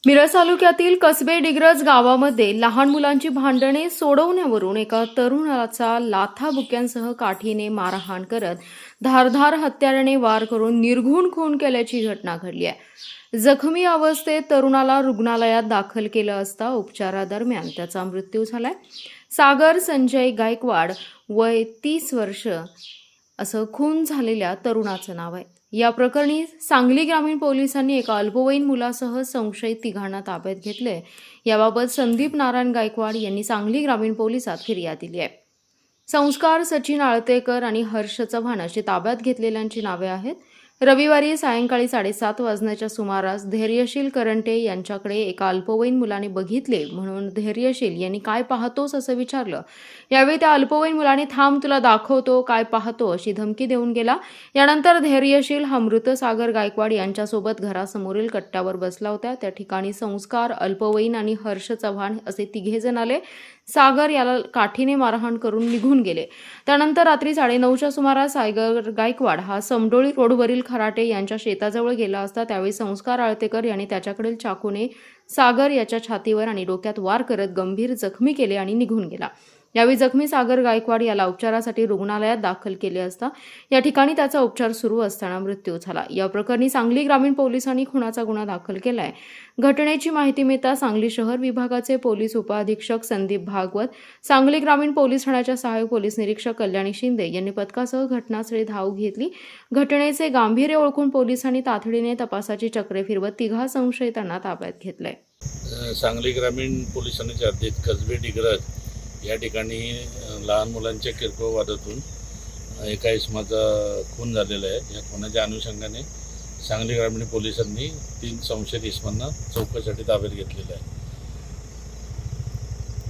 मिरज तालुक्यातील कसबे डिग्रज गावामध्ये लहान मुलांची भांडणे सोडवण्यावरून एका तरुणाचा लाथाबुक्क्यांसह काठीने मारहाण करत धारधार हत्याराने वार करून निर्घृण खून केल्याची घटना घडली आहे। जखमी अवस्थेत तरुणाला रुग्णालयात दाखल केलं असता उपचारादरम्यान त्याचा मृत्यू झालाय। सागर संजय गायकवाड वय 30 वर्ष असं खून झालेल्या तरुणाचं नाव आहे। या प्रकरणी सांगली ग्रामीण पोलिसांनी एका अल्पवयीन मुलासह संशयित तिघांना ताब्यात घेतले। याबाबत संदीप नारायण गायकवाड यांनी सांगली ग्रामीण पोलिसात फिर्याद दिली आहे। संस्कार सचिन आळतेकर आणि हर्ष चव्हाण अशी ताब्यात घेतलेल्यांची नावे आहेत। रविवारी सायंकाळी 7:30 वाजण्याच्या सुमारास धैर्यशील करंटे यांच्याकडे एका अल्पवयीन मुलाने बघितले म्हणून धैर्यशील यांनी काय पाहतोस असं विचारलं। यावेळी त्या अल्पवयीन मुलाने थांब तुला दाखवतो काय पाहतो अशी धमकी देऊन गेला। यानंतर धैर्यशील हा मृत सागर गायकवाड यांच्यासोबत घरासमोरील कट्ट्यावर बसला होता। त्या ठिकाणी संस्कार, अल्पवयीन आणि हर्ष चव्हाण असे तिघेजण आले। सागर याला काठीने मारहाण करून निघून गेले। त्यानंतर रात्री 9:30च्या सुमारास सागर गायकवाड हा समडोळी रोडवरील खराटे यांच्या शेताजवळ गेला असता त्यावेळी संस्कार आळतेकर यांनी त्याच्याकडील चाकूने सागर याच्या छातीवर आणि डोक्यात वार करत गंभीर जखमी केले आणि निघून गेला। यावेळी जखमी सागर गायकवाड याला उपचारासाठी रुग्णालयात दाखल केले असता या ठिकाणी त्याचा उपचार सुरू असताना मृत्यू झाला। या प्रकरणी सांगली ग्रामीण पोलिसांनी खुनाचा गुन्हा दाखल केलाय। घटनेची माहिती मिळताच सांगली शहर विभागाचे पोलीस उपअधीक्षक संदीप भागवत, सांगली ग्रामीण पोलीस ठाण्याच्या सहाय्यक पोलीस निरीक्षक कल्याणी शिंदे यांनी पथकासह घटनास्थळी धाव घेतली। घटनेचे गांभीर्य ओळखून पोलिसांनी तातडीने तपासाची चक्रे फिरवत तिघा संशयितांना ताब्यात घेतलंय। सांगली ग्रामीण पोलिसांच्या हद्दीत कसबे डिग्रज या ठिकाणी लहान मुलांच्या किरकोळ वादातून एका इसमाचा खून झालेला आहे। या खुनाच्या अनुषंगाने सांगली ग्रामीण पोलिसांनी 3 संशयित इसमांना चौकशीसाठी ताब्यात घेतलेलं आहे।